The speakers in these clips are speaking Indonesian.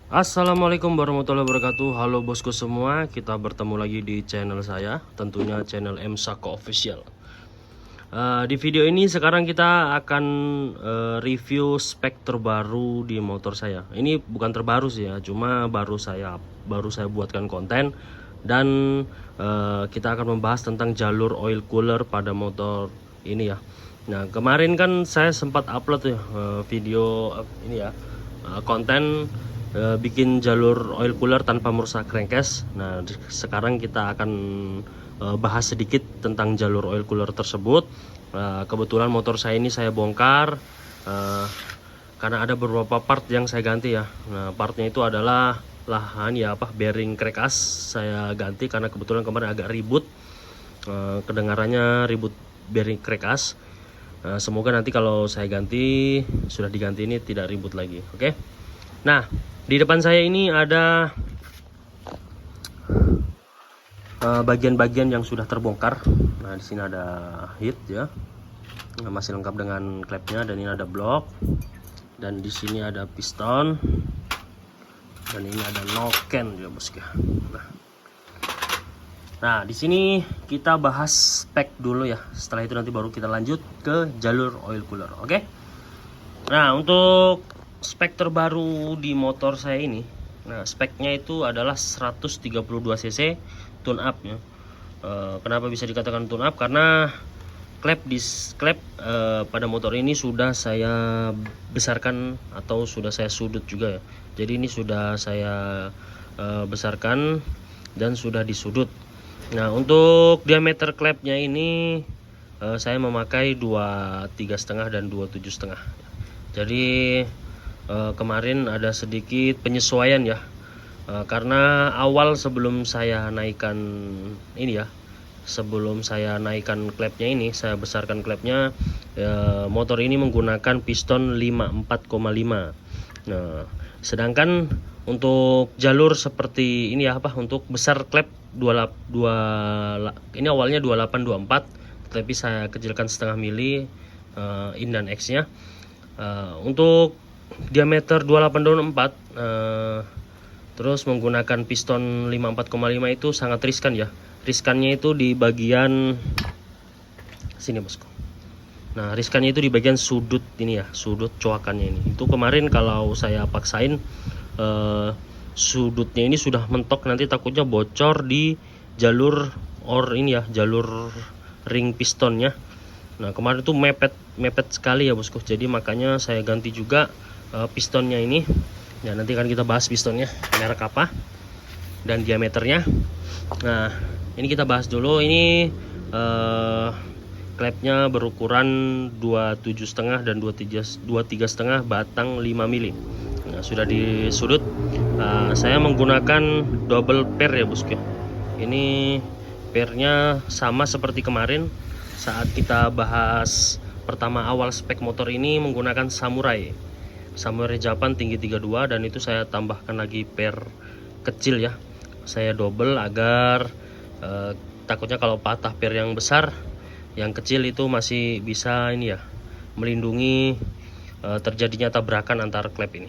Assalamualaikum warahmatullahi wabarakatuh. Halo bosku semua, kita bertemu lagi di channel saya, tentunya channel M Sako Official. Di video ini sekarang kita akan review spek terbaru di motor saya. Ini bukan terbaru sih ya, cuma baru saya buatkan konten dan kita akan membahas tentang jalur oil cooler pada motor ini ya. Nah kemarin kan saya sempat upload ya video ini ya, konten bikin jalur oil cooler tanpa merusak crankcase. Nah sekarang kita akan bahas sedikit tentang jalur oil cooler tersebut. Kebetulan motor saya ini saya bongkar karena ada beberapa part yang saya ganti ya. Nah partnya itu adalah bearing crankcase saya ganti karena kebetulan kemarin agak ribut, kedengarannya ribut bearing crankcase. Semoga nanti kalau saya ganti, sudah diganti ini tidak ribut lagi. Oke. Nah, di depan saya ini ada bagian-bagian yang sudah terbongkar. Nah, di sini ada heat ya, masih lengkap dengan klepnya, dan ini ada blok, dan di sini ada piston, dan ini ada noken ya bosku. Nah, di sini kita bahas spek dulu ya. Setelah itu nanti baru kita lanjut ke jalur oil cooler. Oke. Nah, untuk spek terbaru di motor saya ini, nah speknya itu adalah 132 cc tune up ya. Kenapa bisa dikatakan tune up? Karena klep pada motor ini sudah saya besarkan atau sudah saya sudut juga ya. Jadi ini sudah saya besarkan dan sudah disudut. Nah untuk diameter klepnya ini saya memakai 23,5 dan 27,5. Jadi kemarin ada sedikit penyesuaian ya, karena awal sebelum saya naikkan ini ya, sebelum saya naikkan klepnya ini, saya besarkan klepnya, motor ini menggunakan piston 54,5. Nah sedangkan untuk jalur seperti ini ya, untuk besar klep ini awalnya 28-24, tapi saya kecilkan setengah mili in dan X nya. Untuk diameter 28-24 terus menggunakan piston 54,5 itu sangat riskan ya. Riskannya itu di bagian sini bosku. Nah riskannya itu di bagian sudut ini ya, sudut coakannya ini. Itu kemarin kalau saya paksain sudutnya ini sudah mentok, nanti takutnya bocor di jalur jalur ring pistonnya. Nah kemarin tuh mepet sekali ya bosku, jadi makanya saya ganti juga pistonnya ini ya. Nanti kan kita bahas pistonnya merek apa dan diameternya. Nah ini kita bahas dulu. Ini klepnya berukuran 27,5 dan 23,5 batang 5 mili. Nah sudah disudut. Saya menggunakan double pair ya bosku. Ini pairnya sama seperti kemarin saat kita bahas pertama awal spek motor ini, menggunakan Samurai Japan tinggi 32, dan itu saya tambahkan lagi pair kecil ya. Saya double agar takutnya kalau patah pair yang besar, yang kecil itu masih bisa ini ya, melindungi terjadinya tabrakan antar klep ini.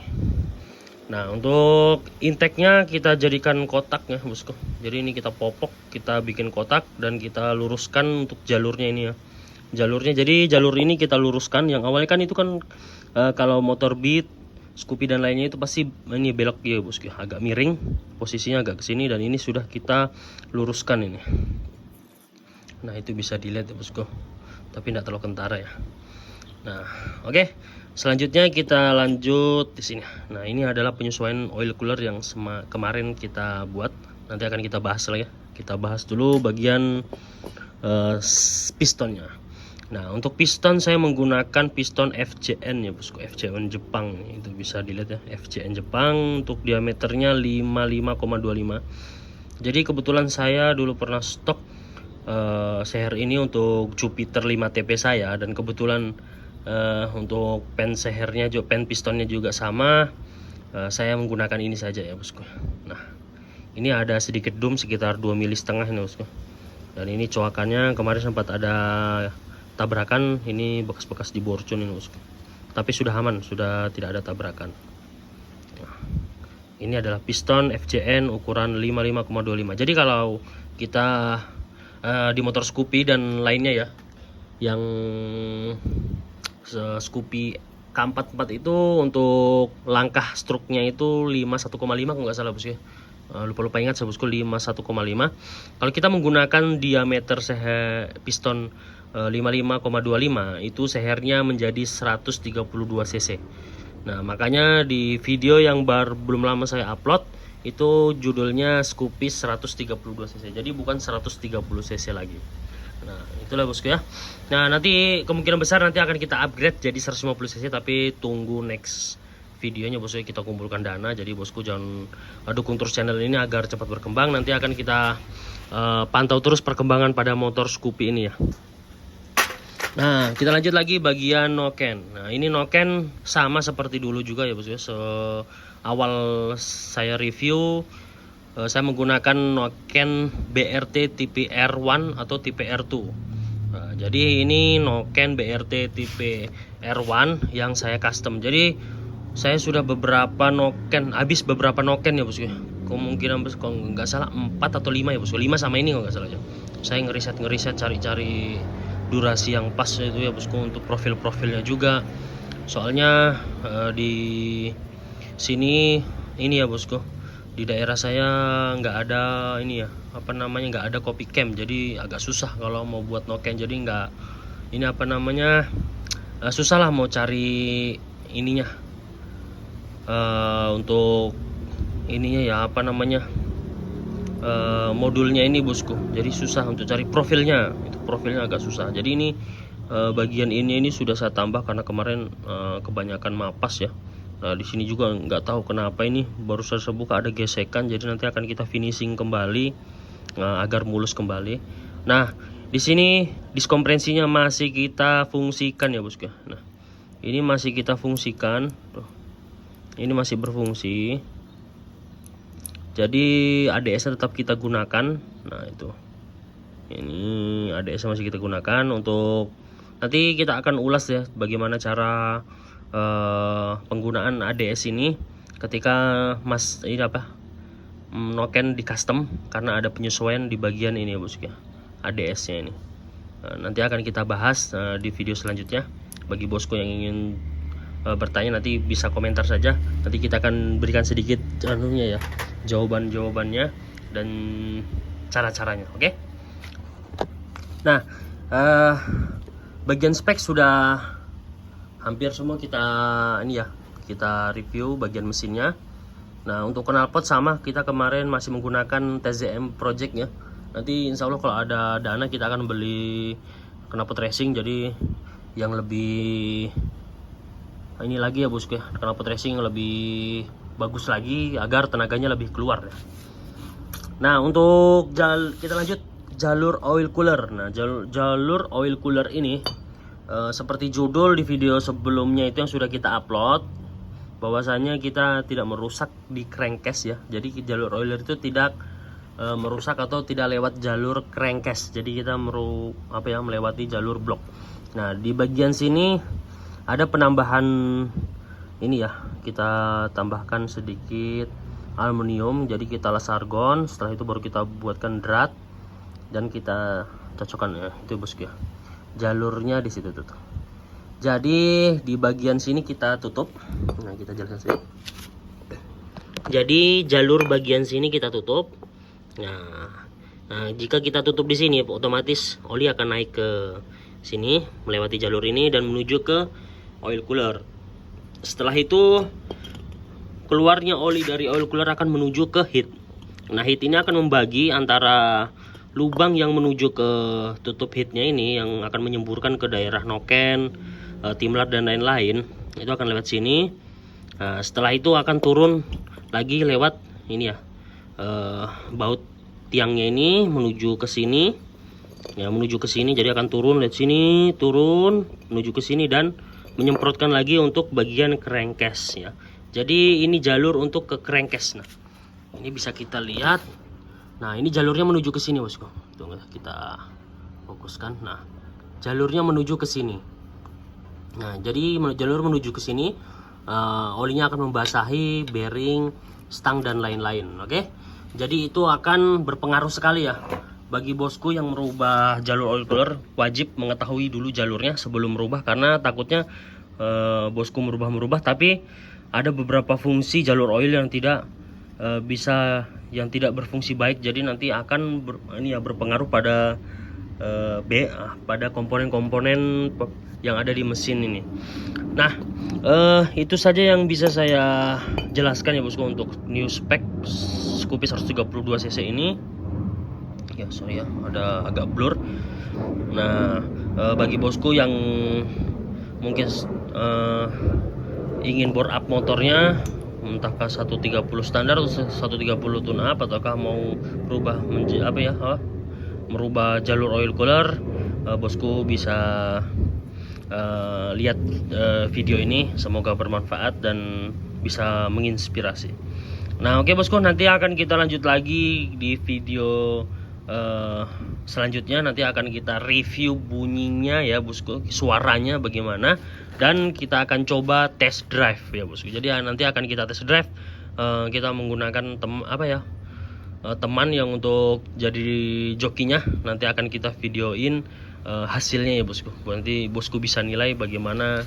Nah untuk intake-nya kita jadikan kotak ya bosku. Jadi ini kita popok, kita bikin kotak dan kita luruskan untuk jalurnya ini ya. Jadi jalur ini kita luruskan. Yang awalnya kan itu kan kalau motor Beat, Scoopy dan lainnya itu pasti ini belok ya bosku, agak miring, posisinya agak ke sini, dan ini sudah kita luruskan ini. Nah itu bisa dilihat ya bosku, tapi tidak terlalu kentara ya. Nah oke. Selanjutnya kita lanjut di sini. Nah ini adalah penyesuaian oil cooler yang kemarin kita buat. Nanti akan kita bahas lah ya. Kita bahas dulu bagian pistonnya. Nah untuk piston saya menggunakan piston FCN ya bosku, FCN Jepang. Itu bisa dilihat ya, FCN Jepang. Untuk diameternya 55,25. Jadi kebetulan saya dulu pernah stok seher ini untuk Jupiter 5TP saya, dan kebetulan untuk pen sehernya juga, pen pistonnya juga sama. Saya menggunakan ini saja ya bosku. Nah ini ada sedikit dum sekitar 2,5 mili ini bosku, dan ini coakannya kemarin sempat ada tabrakan. Ini bekas-bekas di borcun ini bosku, tapi sudah aman, sudah tidak ada tabrakan. Nah, ini adalah piston FJN ukuran 55,25. Jadi kalau kita di motor Scoopy dan lainnya ya, yang Scoopy K44 itu untuk langkah struknya itu 51,5 kalau nggak salah bosku ya. Lupa ingat saya bosku, 51,5. Kalau kita menggunakan diameter piston 55,25 itu sehernya menjadi 132 cc. Nah makanya di video yang belum lama saya upload itu judulnya Scoopy 132 cc, jadi bukan 130 cc lagi. Nah itulah bosku ya. Nah nanti kemungkinan besar nanti akan kita upgrade jadi 150 cc, tapi tunggu next videonya bosku, kita kumpulkan dana. Jadi bosku jangan dukung terus channel ini agar cepat berkembang. Nanti akan kita pantau terus perkembangan pada motor Scoopy ini ya. Nah kita lanjut lagi bagian noken. Nah ini noken sama seperti dulu juga ya bosku ya. Awal saya review saya menggunakan noken BRT tipe R1 atau tipe R2. Nah, jadi ini noken BRT tipe R1 yang saya custom. Jadi saya sudah habis beberapa noken ya bosku. Kemungkinan kalau nggak salah 4 atau 5 ya bosku. 5 sama ini kalau nggak salah ya. Saya ngeriset cari durasi yang pas itu ya bosku, untuk profilnya juga. Soalnya di sini ini ya bosku, di daerah saya nggak ada ini ya, nggak ada copy cam, jadi agak susah kalau mau buat noken. Jadi susah lah mau cari ininya untuk ininya ya modulnya ini bosku. Jadi susah untuk cari profilnya, itu profilnya agak susah. Jadi ini bagian ini sudah saya tambah karena kemarin kebanyakan mapas ya. Nah di sini juga nggak tahu kenapa ini baru saya buka ada gesekan, jadi nanti akan kita finishing kembali agar mulus kembali. Nah di sini disk kompresinya masih kita fungsikan ya bosku. Nah ini masih kita fungsikan, tuh. Ini masih berfungsi. Jadi ADS tetap kita gunakan. Nah itu, ini ADS masih kita gunakan. Untuk nanti kita akan ulas ya bagaimana cara penggunaan ADS ini ketika noken di custom, karena ada penyesuaian di bagian ini ya bosku ya, ADS nya ini. Nanti akan kita bahas di video selanjutnya. Bagi bosku yang ingin bertanya nanti bisa komentar saja, nanti kita akan berikan sedikit ya jawabannya dan cara-caranya. Oke. Nah bagian spek sudah hampir semua kita review bagian mesinnya. Nah untuk knalpot sama, kita kemarin masih menggunakan TZM Project ya. Nanti insya Allah kalau ada dana kita akan beli knalpot racing, jadi yang lebih ini lagi ya bosku ya, knalpot racing yang lebih bagus lagi agar tenaganya lebih keluar ya. Nah untuk kita lanjut jalur oil cooler. Nah jalur oil cooler ini seperti judul di video sebelumnya itu yang sudah kita upload, bahwasanya kita tidak merusak di crankcase ya. Jadi jalur oiler itu tidak merusak atau tidak lewat jalur crankcase, jadi kita melewati jalur blok. Nah di bagian sini ada penambahan ini ya, kita tambahkan sedikit aluminium, jadi kita las argon. Setelah itu baru kita buatkan drat dan kita cocokkan ya, itu bosku ya. Jalurnya di situ tuh. Jadi di bagian sini kita tutup. Nah kita jelaskan sedikit. Jadi jalur bagian sini kita tutup. Nah jika kita tutup di sini, otomatis oli akan naik ke sini melewati jalur ini dan menuju ke oil cooler. Setelah itu keluarnya oli dari oil cooler akan menuju ke heat. Nah heat ini akan membagi antara lubang yang menuju ke tutup heatnya ini, yang akan menyemburkan ke daerah noken, timlat dan lain-lain, itu akan lewat sini. Nah, setelah itu akan turun lagi lewat ini ya, baut tiangnya ini menuju ke sini ya, menuju ke sini. Jadi akan turun lewat sini, turun menuju ke sini dan menyemprotkan lagi untuk bagian crankcase ya. Jadi ini jalur untuk ke crankcase. Nah ini bisa kita lihat. Nah ini jalurnya menuju ke sini bosku. Tunggu kita fokuskan. Nah jalurnya menuju ke sini. Nah jadi jalur menuju ke sini, olinya akan membasahi bearing stang dan lain-lain. Oke, jadi itu akan berpengaruh sekali ya bagi bosku yang merubah jalur oil cooler. Wajib mengetahui dulu jalurnya sebelum merubah, karena takutnya bosku merubah tapi ada beberapa fungsi jalur oil yang tidak tidak berfungsi baik. Jadi nanti akan berpengaruh pada pada komponen-komponen yang ada di mesin ini. Nah, itu saja yang bisa saya jelaskan ya bosku untuk new spec Scoopy 132 cc ini. Ya sorry ya, ada agak blur. Nah, bagi bosku yang mungkin ingin bore up motornya, entahkah 130 standar atau 130 tune up, ataukah mau berubah merubah jalur oil cooler, bosku bisa lihat video ini. Semoga bermanfaat dan bisa menginspirasi. Nah oke bosku, nanti akan kita lanjut lagi di video selanjutnya. Nanti akan kita review bunyinya ya bosku, suaranya bagaimana, dan kita akan coba test drive ya bosku. Jadi nanti akan kita test drive, kita menggunakan teman yang untuk jadi jokinya. Nanti akan kita videoin hasilnya ya bosku. Nanti bosku bisa nilai bagaimana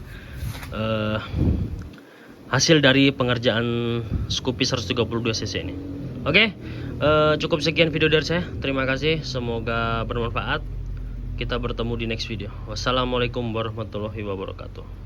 hasil dari pengerjaan Scoopy 132 cc ini. Oke, cukup sekian video dari saya. Terima kasih, semoga bermanfaat. Kita bertemu di next video. Wassalamualaikum warahmatullahi wabarakatuh.